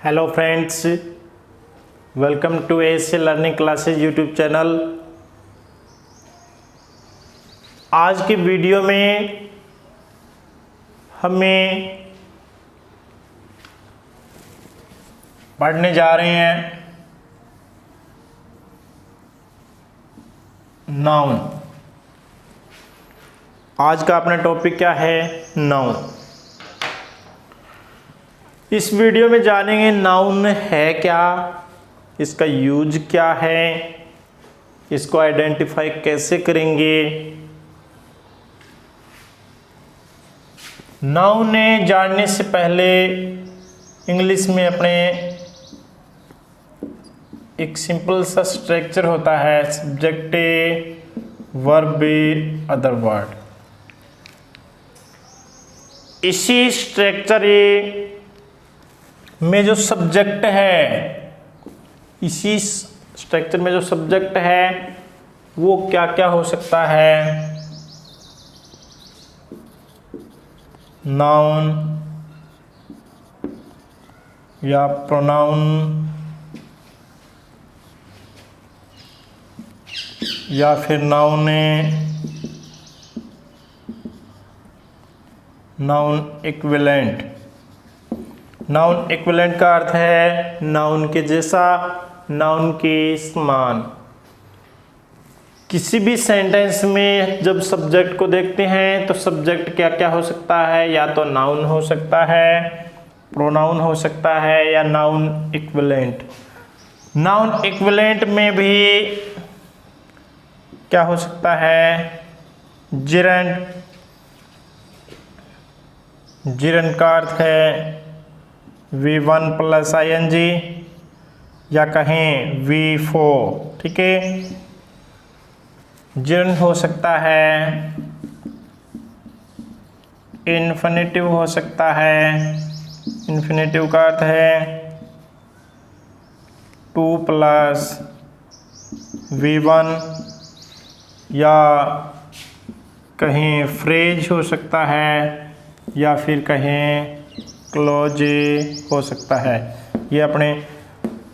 Hello friends, welcome to S learning classes YouTube channel. आज की video में हमें पढ़ने जा रहे हैं नाउन। आज का अपना टॉपिक क्या है? नाउन। इस वीडियो में जानेंगे नाउन है क्या, इसका यूज क्या है, इसको आइडेंटिफाई कैसे करेंगे। नाउन जानने से पहले इंग्लिश में अपने एक सिंपल सा स्ट्रक्चर होता है, सब्जेक्ट वर्ब अदर वर्ड। इसी स्ट्रक्चर में जो सब्जेक्ट है, इसी स्ट्रक्चर में जो सब्जेक्ट है वो क्या क्या हो सकता है? नाउन या प्रोनाउन या फिर नाउन इक्विवेलेंट। नाउन इक्विवेलेंट का अर्थ है नाउन के जैसा, नाउन के समान। किसी भी सेंटेंस में जब सब्जेक्ट को देखते हैं तो सब्जेक्ट क्या क्या हो सकता है? या तो नाउन हो सकता है, प्रोनाउन हो सकता है, या नाउन इक्विवेलेंट। नाउन इक्विवेलेंट में भी क्या हो सकता है? जिरंड। जिरंड का अर्थ है V1 प्लस ING या कहें V4। ठीक है, जिरंड हो सकता है, इन्फिनेटिव हो सकता है। इन्फिनेटिव का अर्थ है 2 प्लस V1 या कहीं फ्रेज हो सकता है या फिर कहें क्लोज हो सकता है। ये अपने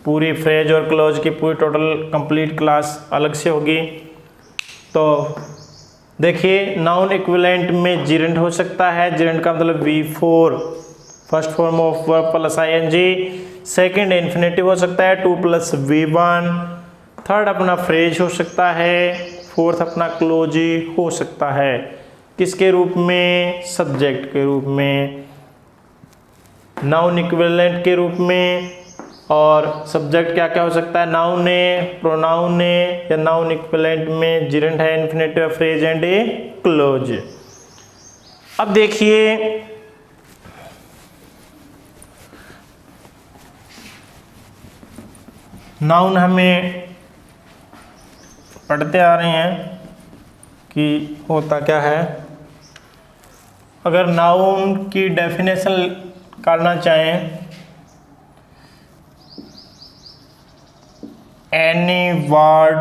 पूरी फ्रेज और क्लोज की पूरी टोटल कंप्लीट क्लास अलग से होगी। तो देखिए, नाउन इक्विवेलेंट में जिरंड हो सकता है। जिरंड का मतलब V4 first form of verb plus ING। Second infinitive हो सकता है 2 प्लस V1। थर्ड अपना फ्रेज हो सकता है। फोर्थ अपना क्लोज हो सकता है। किसके रूप में? सब्जेक्ट के रूप में, नाउन इक्विवेलेंट के रूप में। और सब्जेक्ट क्या क्या हो सकता है? नाउन प्रोनाउन या नाउन इक्विवेलेंट में जिरंड है, इन्फिनेटिव, फ्रेज एंड क्लोज। अब देखिए, नाउन हमें पढ़ते आ रहे हैं कि होता क्या है। अगर नाउन की डेफिनेशन करना चाहें, any word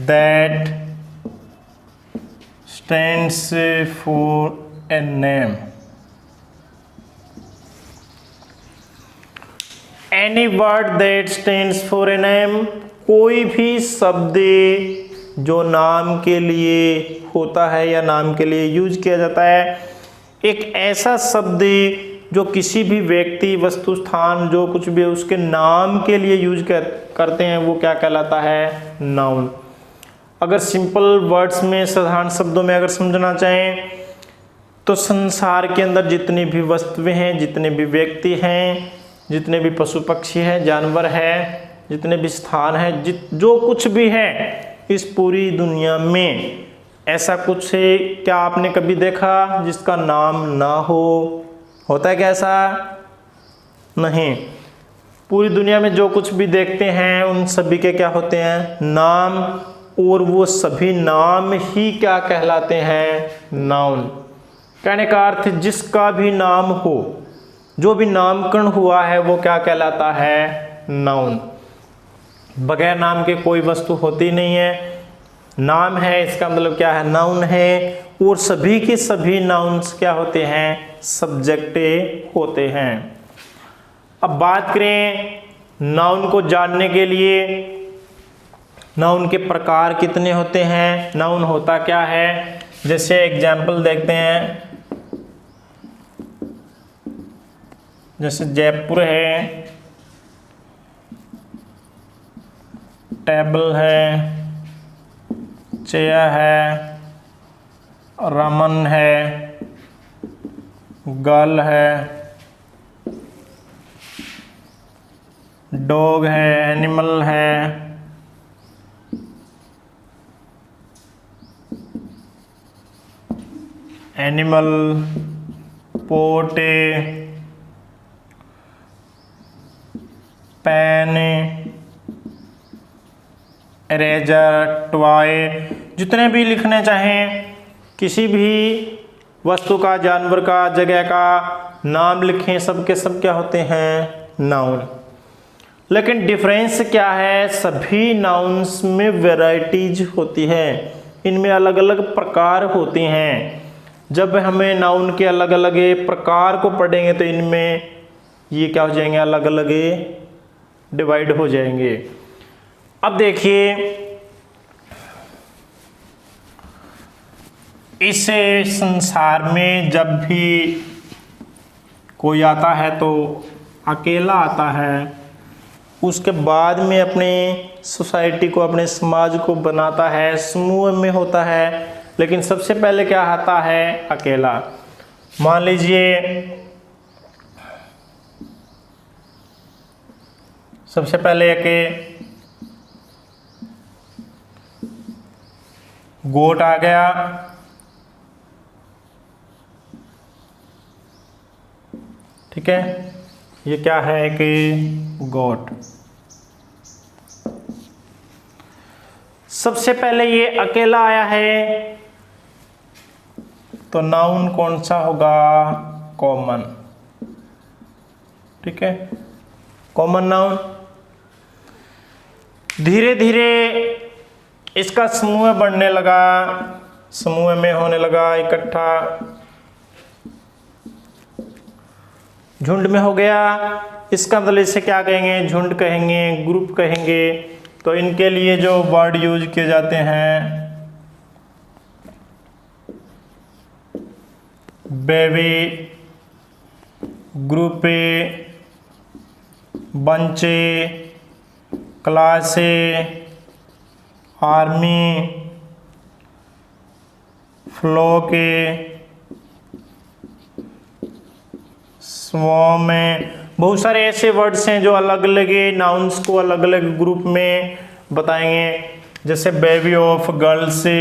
that stands for a name। any word that stands for a name, कोई भी शब्द जो नाम के लिए होता है या नाम के लिए यूज किया जाता है। एक ऐसा शब्द जो किसी भी व्यक्ति, वस्तु, स्थान, जो कुछ भी उसके नाम के लिए यूज करते हैं वो क्या कहलाता है? नाउन। अगर सिंपल वर्ड्स में, साधारण शब्दों में अगर समझना चाहें तो संसार के अंदर जितनी भी वस्तुएं हैं, जितने भी व्यक्ति हैं, जितने भी पशु पक्षी हैं, जानवर हैं, जितने भी स्थान हैं, जो कुछ भी है इस पूरी दुनिया में, ऐसा कुछ है क्या आपने कभी देखा जिसका नाम ना हो? होता है क्या ऐसा? नहीं। पूरी दुनिया में जो कुछ भी देखते हैं उन सभी के क्या होते हैं? नाम। और वो सभी नाम ही क्या कहलाते हैं? नाउन। कहने का अर्थ जिसका भी नाम हो, जो भी नामकरण हुआ है वो क्या कहलाता है? नाउन। बगैर नाम के कोई वस्तु होती नहीं है। नाम है, इसका मतलब क्या है? नाउन है। और सभी के सभी नाउन्स क्या होते हैं? सब्जेक्ट होते हैं। अब बात करें नाउन को जानने के लिए, नाउन के प्रकार कितने होते हैं, नाउन होता क्या है। जैसे एग्जाम्पल देखते हैं, जैसे जयपुर है, टेबल है, चेयर है, रमन है, गर्ल है, डॉग है, एनिमल है, एनिमल, पोटे, पेन, इरेजर, टॉय, जितने भी लिखने चाहें, किसी भी वस्तु का, जानवर का, जगह का नाम लिखें, सब के सब क्या होते हैं, नाउन। लेकिन डिफरेंस क्या है, सभी नाउन्स में वैरायटीज होती है, इनमें अलग अलग प्रकार होते हैं। जब हमें नाउन के अलग अलग प्रकार को पढ़ेंगे तो इनमें ये क्या हो जाएंगे, अलग अलग डिवाइड हो जाएंगे। अब देखिए, इस संसार में जब भी कोई आता है तो अकेला आता है, उसके बाद में अपने सोसाइटी को, अपने समाज को बनाता है, समूह में होता है। लेकिन सबसे पहले क्या आता है, अकेला। मान लीजिए सबसे पहले एक गोट आ गया, ठीक है, ये क्या है कि गोट। सबसे पहले ये अकेला आया है, तो नाउन कौन सा होगा, कॉमन, ठीक है, कॉमन नाउन। धीरे धीरे इसका समूह बढ़ने लगा, समूह में होने लगा इकट्ठा, झुंड में हो गया। इसका मतलब इसे क्या कहेंगे, झुंड कहेंगे, ग्रुप कहेंगे। तो इनके लिए जो वर्ड यूज किए जाते हैं, बेबी, ग्रुपे, बंचे, क्लासे, आर्मी, फ्लोके, स्वॉर्म में, बहुत सारे ऐसे वर्ड्स हैं जो अलग अलग नाउन्स को अलग अलग ग्रुप में बताएंगे। जैसे बेबी ऑफ गर्ल्स से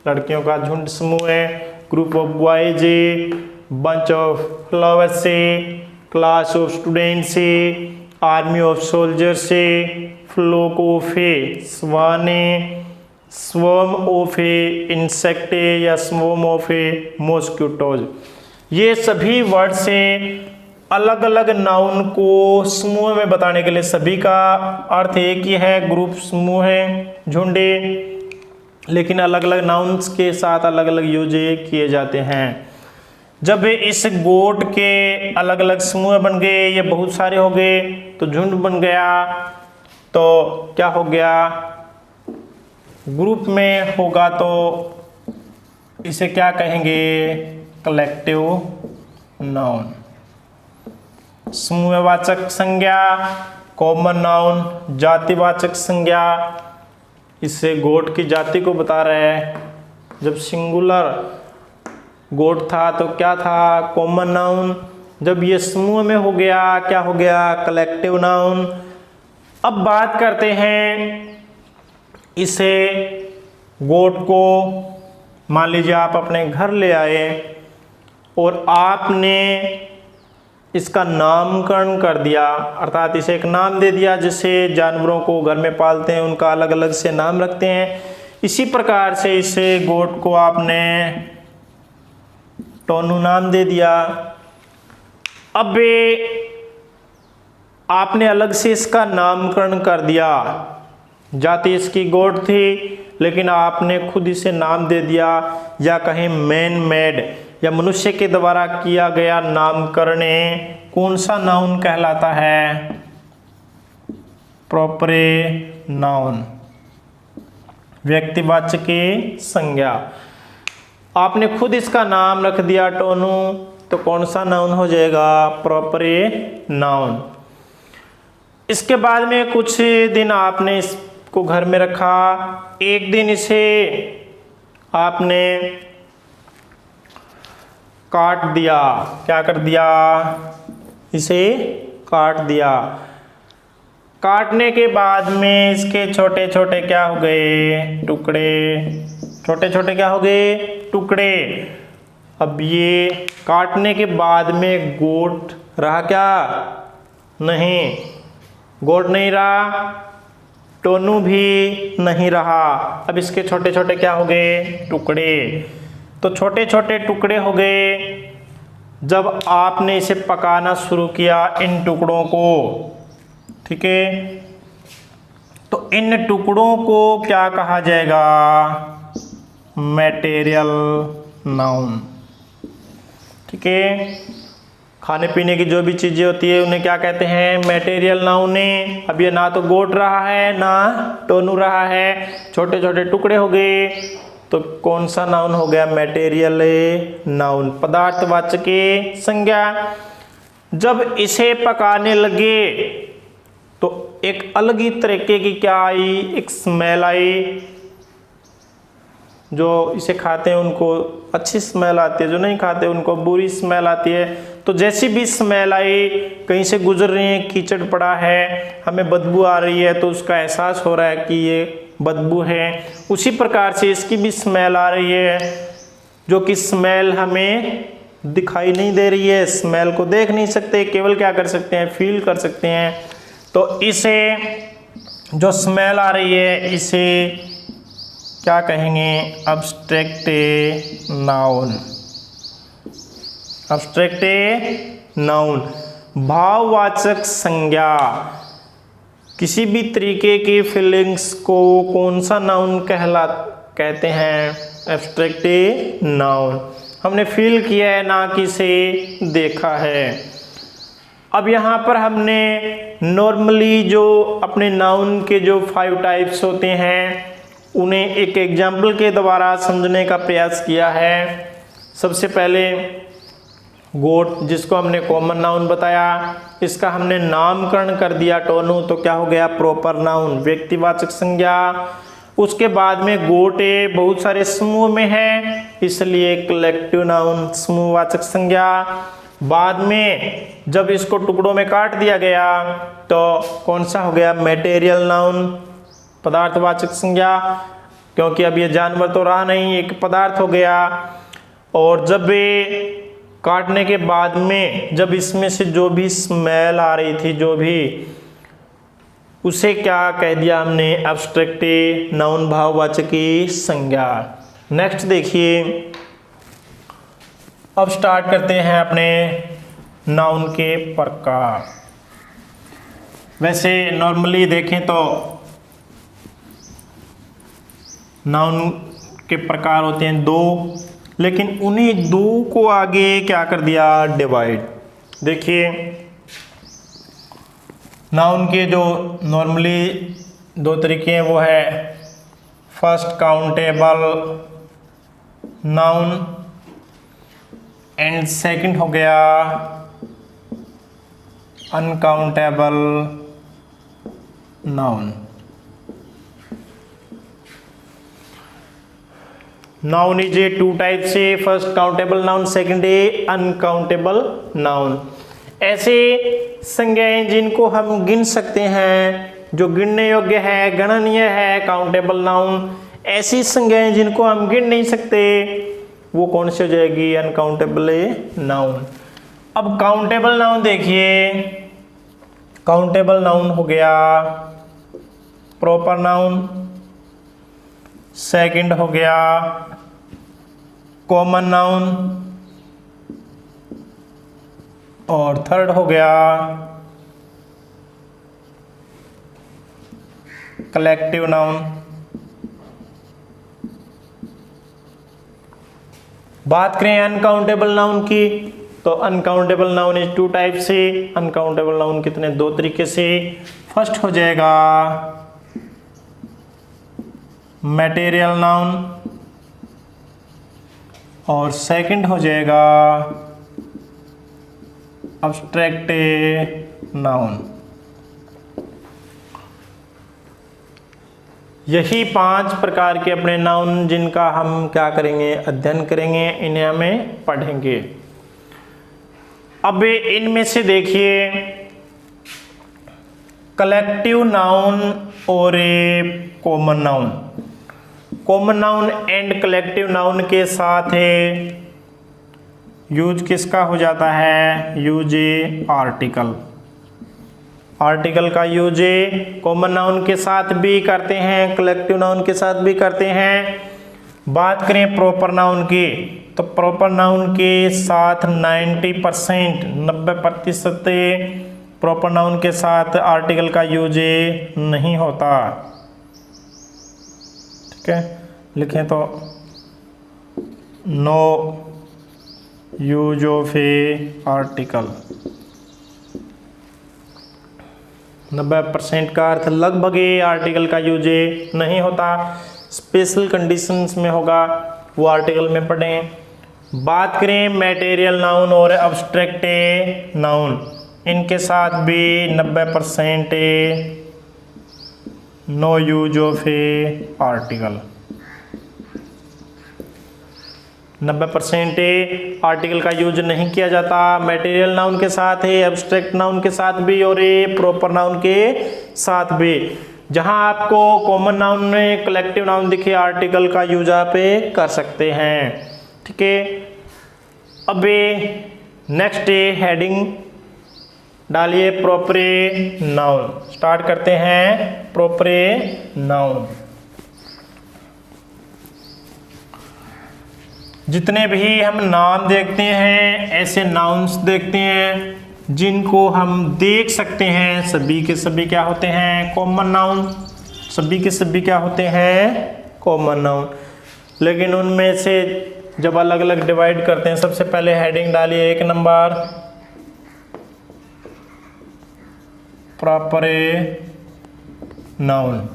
लड़कियों का झुंड समूह है, group of boys, bunch of flowers से, क्लास ऑफ स्टूडेंट से, आर्मी ऑफ सोल्जर से, fluke of Svane, swarm of insect या स्वॉर्म ऑफ मॉस्किटोज। ये सभी वर्ड से अलग अलग नाउन को समूह में बताने के लिए, सभी का अर्थ एक ही है, ग्रुप, समूह है, झुंडे, लेकिन अलग अलग नाउन्स के साथ अलग अलग यूज किए जाते हैं। जब इस गोट के अलग अलग समूह बन गए, ये बहुत सारे हो गए तो झुंड बन गया, तो क्या हो गया, ग्रुप में होगा तो इसे क्या कहेंगे, कलेक्टिव नाउन। समूहवाचक संज्ञा, कॉमन नाउन, जातिवाचक संज्ञा, इससे गोट की जाति को बता रहे हैं। जब सिंगुलर गोट था तो क्या था, कॉमन नाउन। जब ये समूह में हो गया, क्या हो गया, कलेक्टिव नाउन। अब बात करते हैं इसे गोट को, मान लीजिए आप अपने घर ले आए और आपने इसका नामकरण कर दिया, अर्थात इसे एक नाम दे दिया। जैसे जानवरों को घर में पालते हैं, उनका अलग अलग से नाम रखते हैं, इसी प्रकार से इसे गोट को आपने टोनू नाम दे दिया। अब आपने अलग से इसका नामकरण कर दिया, जाति इसकी गोट थी लेकिन आपने खुद इसे नाम दे दिया, या कहें मैन मेड, या मनुष्य के द्वारा किया गया नामकरण कौन सा नाउन कहलाता है? प्रोपरे नाउन, व्यक्तिवाचक संज्ञा। आपने खुद इसका नाम रख दिया टोनू, तो कौन सा नाउन हो जाएगा? प्रोपरे नाउन। इसके बाद में कुछ दिन आपने इसको घर में रखा, एक दिन इसे आपने काट दिया। क्या कर दिया? इसे काट दिया। काटने के बाद में इसके छोटे छोटे क्या हो गए? टुकड़े। छोटे छोटे क्या हो गए? टुकड़े। अब ये काटने के बाद में गोट रहा क्या? नहीं, गोट नहीं रहा, टोनू भी नहीं रहा। अब इसके छोटे छोटे क्या हो गए? टुकड़े। तो छोटे छोटे टुकड़े हो गए। जब आपने इसे पकाना शुरू किया इन टुकड़ों को, ठीक है, तो इन टुकड़ों को क्या कहा जाएगा? Material noun. ठीक है, खाने पीने की जो भी चीज़ें होती है उन्हें क्या कहते हैं? Material noun. अब ये ना तो गोट रहा है ना टोनू रहा है, छोटे छोटे टुकड़े हो गए, तो कौन सा नाउन हो गया? मटेरियल नाउन, पदार्थवाचक संज्ञा। जब इसे पकाने लगे तो एक अलग ही तरीके की क्या आई? एक स्मेल आई। जो इसे खाते हैं उनको अच्छी स्मेल आती है, जो नहीं खाते उनको बुरी स्मेल आती है। तो जैसी भी स्मेल आई, कहीं से गुजर रही है, कीचड़ पड़ा है, हमें बदबू आ रही है, तो उसका एहसास हो रहा है कि ये बदबू है। उसी प्रकार से इसकी भी स्मेल आ रही है, जो कि स्मेल हमें दिखाई नहीं दे रही है, स्मेल को देख नहीं सकते, केवल क्या कर सकते हैं? फील कर सकते हैं। तो इसे जो स्मेल आ रही है इसे क्या कहेंगे? Abstract noun. अब्स्ट्रैक्ट नाउन, भाववाचक संज्ञा। किसी भी तरीके की फीलिंग्स को कौन सा नाउन कहते हैं? Abstract noun. हमने फील किया है ना कि से देखा है। अब यहाँ पर हमने नॉर्मली जो अपने नाउन के जो 5 टाइप्स होते हैं उन्हें एक एग्जाम्पल के द्वारा समझने का प्रयास किया है। सबसे पहले गोट, जिसको हमने कॉमन नाउन बताया, इसका हमने नामकरण कर दिया टोनू, तो क्या हो गया? प्रॉपर नाउन, व्यक्तिवाचक संज्ञा। उसके बाद में गोट बहुत सारे समूह में है, इसलिए कलेक्टिव नाउन, समूहवाचक संज्ञा। बाद में जब इसको टुकड़ों में काट दिया गया तो कौन सा हो गया? मटेरियल नाउन, पदार्थवाचक संज्ञा, क्योंकि अब ये जानवर तो रहा नहीं, एक पदार्थ हो गया। और जब ये काटने के बाद में जब इसमें से जो भी स्मेल आ रही थी, जो भी, उसे क्या कह दिया हमने? एब्स्ट्रैक्ट नाउन, भाववाचक संज्ञा। नेक्स्ट देखिए, अब स्टार्ट करते हैं अपने नाउन के प्रकार। वैसे नॉर्मली देखें तो नाउन के प्रकार होते हैं 2, लेकिन उन्हीं 2 को आगे क्या कर दिया? डिवाइड। देखिए, नाउन के जो नॉर्मली 2 तरीके हैं वो है first countable noun and second हो गया uncountable noun. Noun is a 2 type से, first countable noun, second a uncountable noun. ऐसे संज्ञाएं जिनको हम गिन सकते हैं, जो गिनने योग्य है, गणनीय है, काउंटेबल नाउन। ऐसी संज्ञाएं जिनको हम गिन नहीं सकते वो कौन सी हो जाएगी? Uncountable noun. अब काउंटेबल नाउन देखिए, काउंटेबल नाउन हो गया प्रॉपर नाउन, सेकंड हो गया कॉमन नाउन, और थर्ड हो गया कलेक्टिव नाउन। बात करें अनकाउंटेबल नाउन की, तो uncountable noun is two type से। अनकाउंटेबल नाउन कितने, दो तरीके से। फर्स्ट हो जाएगा मटेरियल नाउन और सेकंड हो जाएगा अब्स्ट्रैक्ट नाउन। यही 5 प्रकार के अपने नाउन जिनका हम क्या करेंगे, अध्ययन करेंगे, इन्हें हमें पढ़ेंगे। अब इनमें से देखिए कलेक्टिव नाउन और common noun. Common noun and collective noun के साथ यूज किसका हो जाता है, यूज आर्टिकल। आर्टिकल का यूज कॉमन नाउन के साथ भी करते हैं, कलेक्टिव नाउन के साथ भी करते हैं। बात करें प्रॉपर नाउन की, तो प्रॉपर नाउन के साथ 90%, 90% प्रॉपर नाउन के साथ आर्टिकल का यूज नहीं होता। ठीक है, लिखें तो no use of a article. 90% का अर्थ लगभग आर्टिकल का यूज नहीं होता, स्पेशल कंडीशंस में होगा, वो आर्टिकल में पढ़ें। बात करें मटेरियल नाउन और अब्स्ट्रैक्ट नाउन, इनके साथ भी 90% no use of a article. 90% article का यूज नहीं किया जाता मटेरियल नाउन के साथ है, एब्स्ट्रैक्ट नाउन के साथ भी और प्रॉपर नाउन के साथ भी। जहां आपको कॉमन नाउन में कलेक्टिव नाउन दिखे, आर्टिकल का यूज आप कर सकते हैं। ठीक है, अब नेक्स्ट हेडिंग डालिए प्रॉपर नाउन। स्टार्ट करते हैं प्रॉपर नाउन। जितने भी हम नाम देखते हैं, ऐसे नाउन्स देखते हैं जिनको हम देख सकते हैं, सभी के सभी क्या होते हैं, कॉमन नाउन। सभी के सभी क्या होते हैं, कॉमन नाउन। लेकिन उनमें से जब अलग अलग डिवाइड करते हैं, सबसे पहले हेडिंग डालिए 1 नंबर प्रॉपर नाउन।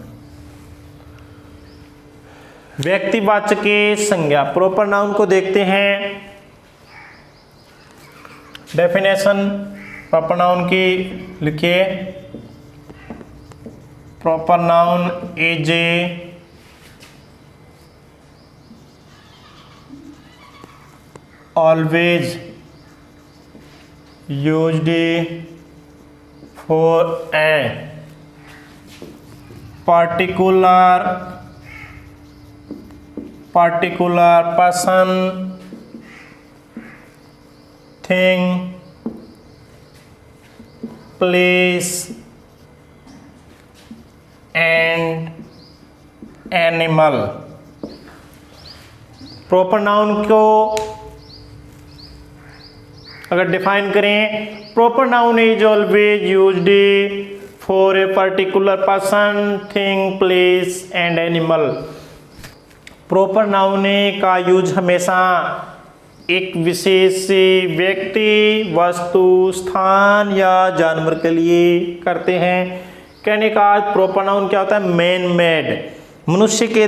व्यक्तिवाचक संज्ञा, प्रॉपर नाउन को देखते हैं। डेफिनेशन प्रॉपर नाउन की लिखिए, proper noun is always used for a particular person, thing, place and animal। Proper noun को अगर डिफाइन करें, proper noun is always used for a particular person, thing, place and animal. Proper noun का use हमेशा एक विशेष व्यक्ति, वस्तु, स्थान या जानवर के लिए करते हैं। कहने का प्रॉपर नाउन क्या होता है, मैन मेड, मनुष्य के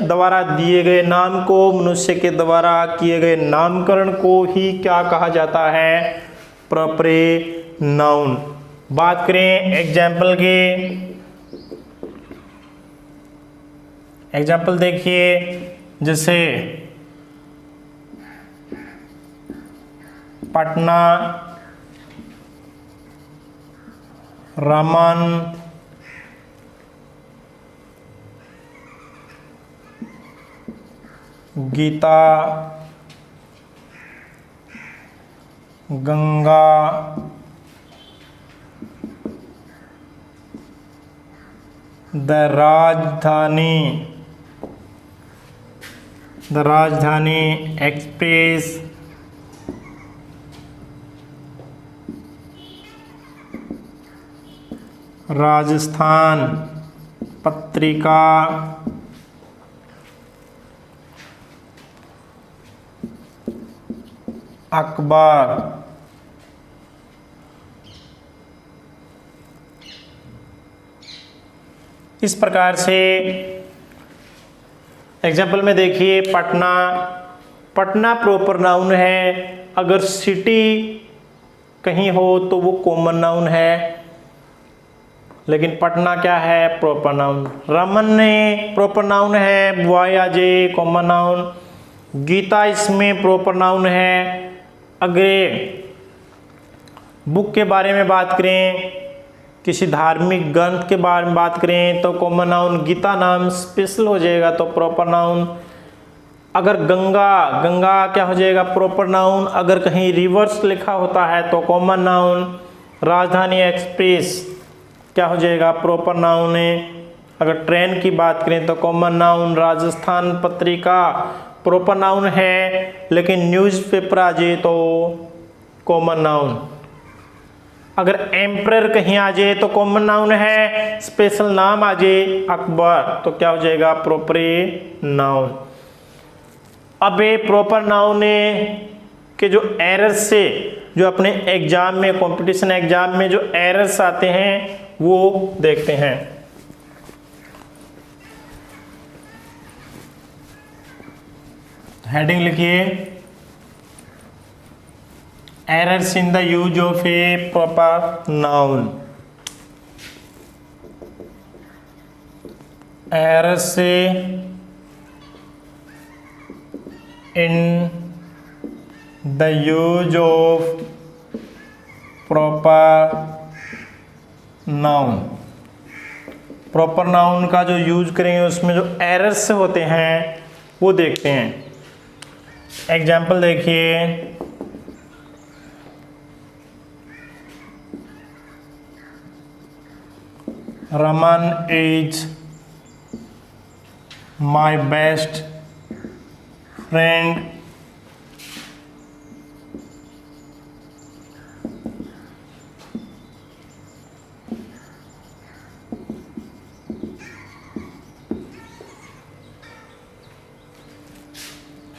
द्वारा दिए गए नाम को, मनुष्य के द्वारा किए गए नामकरण को ही क्या कहा जाता है, प्रॉपर नाउन। बात करें एग्जाम्पल की, एग्जाम्पल देखिए, जैसे पटना, रमन, गीता, गंगा, द राजधानी एक्सप्रेस, राजस्थान पत्रिका, अकबर। इस प्रकार से एग्जाम्पल में देखिए, पटना, पटना प्रॉपर नाउन है। अगर सिटी कहीं हो तो वो कॉमन नाउन है, लेकिन पटना क्या है, प्रॉपर नाउन। रमन ने प्रॉपर नाउन है, बॉय आ जे कॉमन नाउन। गीता इसमें प्रॉपर नाउन है। अगर बुक के बारे में बात करें, किसी धार्मिक ग्रंथ के बारे में बात करें तो कॉमन नाउन। गीता नाम स्पेशल हो जाएगा तो प्रॉपर नाउन। अगर गंगा, गंगा क्या हो जाएगा, प्रॉपर नाउन। अगर कहीं रिवर्स लिखा होता है तो कॉमन नाउन। राजधानी एक्सप्रेस क्या हो जाएगा, प्रॉपर नाउन है। अगर ट्रेन की बात करें तो common noun. Rajasthan Patrika proper noun है, लेकिन न्यूज़पेपर आ जाए तो कॉमन नाउन। अगर एम्परर कहीं आ जाए तो कॉमन नाउन है। स्पेशल नाम आ जाए अकबर तो क्या हो जाएगा, प्रॉपर नाउन। अब ये प्रॉपर नाउन के जो एरर्स से, जो अपने एग्जाम में, कंपटीशन एग्जाम में जो एरर्स आते हैं वो देखते हैं। हेडिंग लिखिए, errors in the use of A proper noun. Errors in the use of proper noun. Proper noun का जो यूज करेंगे उसमें जो एरर्स होते हैं वो देखते हैं। एग्जाम्पल देखिए, Raman is my best friend.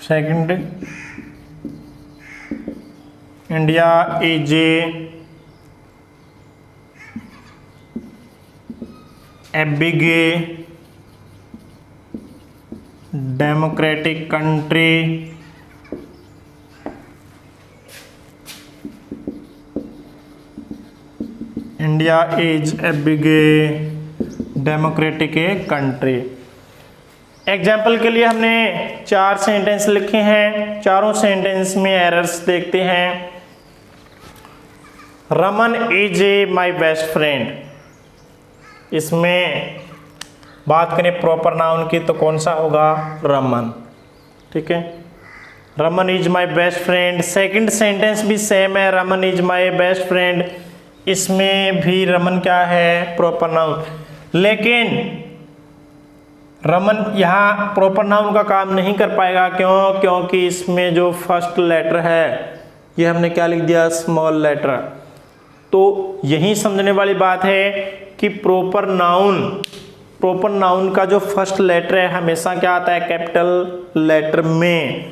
Second, India is a big democratic country. India is a big democratic country. Example के लिए हमने 4 सेंटेंस लिखे हैं। चारों सेंटेंस में एरर्स देखते हैं। Raman is a my best friend, इसमें बात करें प्रॉपर नाउन की तो कौन सा होगा, रमन। ठीक है, Raman is my best friend. Second sentence भी सेम है, Raman is my best friend. इसमें भी रमन क्या है, प्रॉपर नाउन। लेकिन रमन यहाँ प्रॉपर नाउन का काम नहीं कर पाएगा। क्यों? क्योंकि इसमें जो फर्स्ट लेटर है ये हमने क्या लिख दिया, स्मॉल लेटर। तो यही समझने वाली बात है कि प्रॉपर नाउन का जो फर्स्ट लेटर है हमेशा क्या आता है, कैपिटल लेटर में।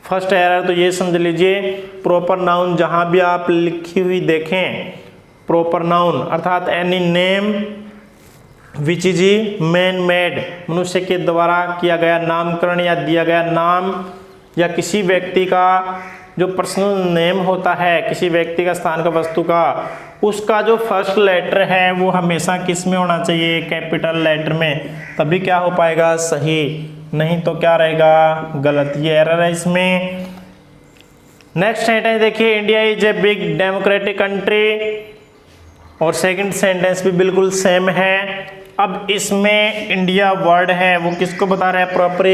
फर्स्ट एरर तो ये समझ लीजिए, प्रॉपर नाउन जहाँ भी आप लिखी हुई देखें, प्रॉपर नाउन अर्थात any name which is man made, मनुष्य के द्वारा किया गया नामकरण या दिया गया नाम, या किसी व्यक्ति का जो पर्सनल नेम होता है, किसी व्यक्ति का, स्थान का, वस्तु का, उसका जो फर्स्ट लेटर है वो हमेशा किस में होना चाहिए, कैपिटल लेटर में। तभी क्या हो पाएगा, सही। नहीं तो क्या रहेगा, गलत। ये एरर है इसमें। नेक्स्ट सेंटेंस देखिए, India is a big democratic country, और सेकंड सेंटेंस भी बिल्कुल सेम है। अब इसमें इंडिया वर्ड है वो किसको बता रहा है, प्रॉपर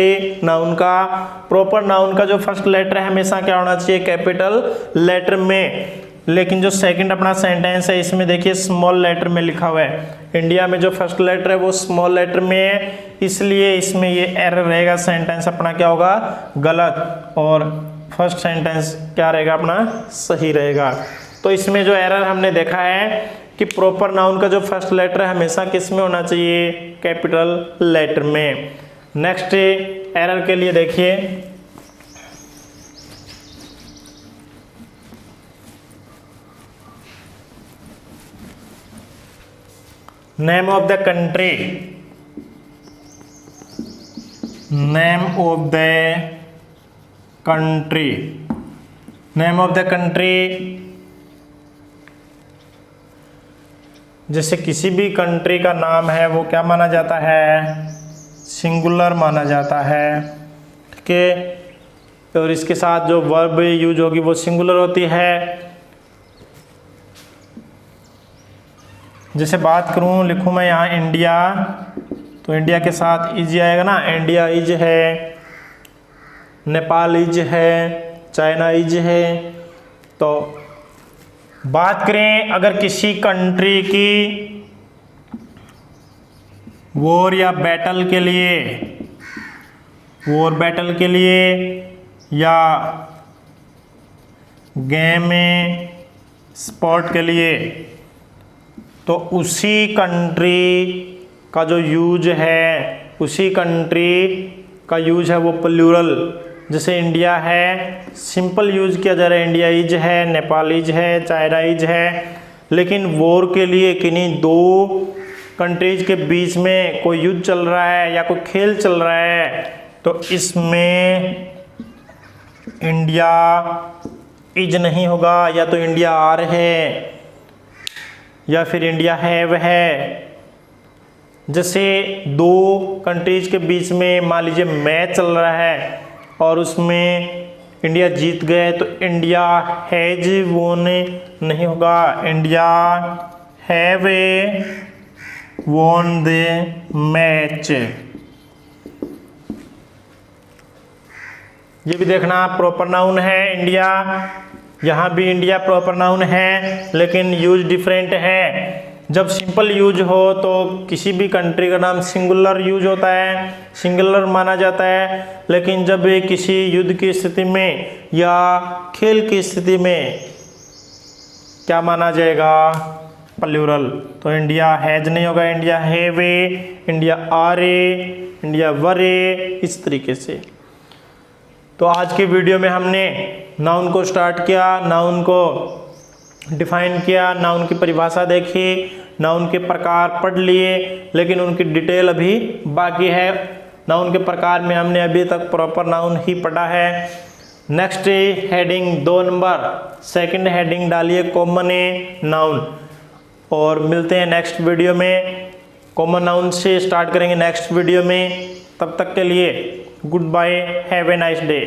नाउन का। प्रॉपर नाउन का जो फर्स्ट लेटर है हमेशा क्या होना चाहिए, कैपिटल लेटर में। लेकिन जो सेकंड अपना सेंटेंस है इसमें देखिए स्मॉल लेटर में लिखा हुआ है। इंडिया में जो फर्स्ट लेटर है वो स्मॉल लेटर में है, इसलिए इसमें ये एरर रहेगा। सेंटेंस अपना क्या होगा, गलत, और फर्स्ट सेंटेंस क्या रहेगा अपना, सही रहेगा। तो इसमें जो एरर हमने देखा है कि प्रॉपर नाउन का जो फर्स्ट लेटर है हमेशा किस में होना चाहिए, कैपिटल लेटर में। नेक्स्ट एरर के लिए देखिए, name of the country, name of the country, name of the country, जैसे किसी भी कंट्री का नाम है वो क्या माना जाता है, सिंगुलर माना जाता है, ठीक है। और इसके साथ जो वर्ब यूज होगी वो सिंगुलर होती है। जैसे बात करूं, लिखूं मैं यहाँ इंडिया, तो इंडिया के साथ इज आएगा ना, इंडिया इज है, नेपाल इज है, चाइना इज है। तो बात करें अगर किसी कंट्री की वॉर या बैटल के लिए, वॉर बैटल के लिए या गेम में स्पोर्ट के लिए, तो उसी कंट्री का जो यूज है, उसी कंट्री का यूज है वो प्लूरल। जैसे इंडिया है, सिंपल यूज किया जा रहा है, इंडिया इज है, नेपाल इज है, चाइना इज है। लेकिन वॉर के लिए किन्हीं दो कंट्रीज के बीच में कोई युद्ध चल रहा है या कोई खेल चल रहा है, तो इसमें इंडिया इज नहीं होगा, या तो इंडिया आर है या फिर इंडिया हैव है। जैसे दो कंट्रीज के बीच में मान लीजिए मैच चल रहा है और उसमें इंडिया जीत गए, तो इंडिया हैज वोन नहीं होगा, India have won the match. ये भी देखना प्रॉपर नाउन है इंडिया, यहाँ भी इंडिया प्रॉपर नाउन है, लेकिन यूज डिफरेंट है। जब सिंपल यूज हो तो किसी भी कंट्री का नाम सिंगुलर यूज होता है, सिंगुलर माना जाता है। लेकिन जब किसी युद्ध की स्थिति में या खेल की स्थिति में क्या माना जाएगा, प्लूरल। तो इंडिया हैज नहीं होगा, India have, India are, India were, इस तरीके से। तो आज की वीडियो में हमने नाउन को स्टार्ट किया, नाउन को डिफाइन किया, नाउन की परिभाषा देखी, नाउन के प्रकार पढ़ लिए, लेकिन उनकी डिटेल अभी बाकी है। नाउन के प्रकार में हमने अभी तक प्रॉपर नाउन ही पढ़ा है। Next heading 2 number, second heading डालिए कॉमन नाउन, और मिलते हैं नेक्स्ट वीडियो में। कॉमन नाउन से स्टार्ट करेंगे नेक्स्ट वीडियो में। तब तक के लिए goodbye, have a nice day.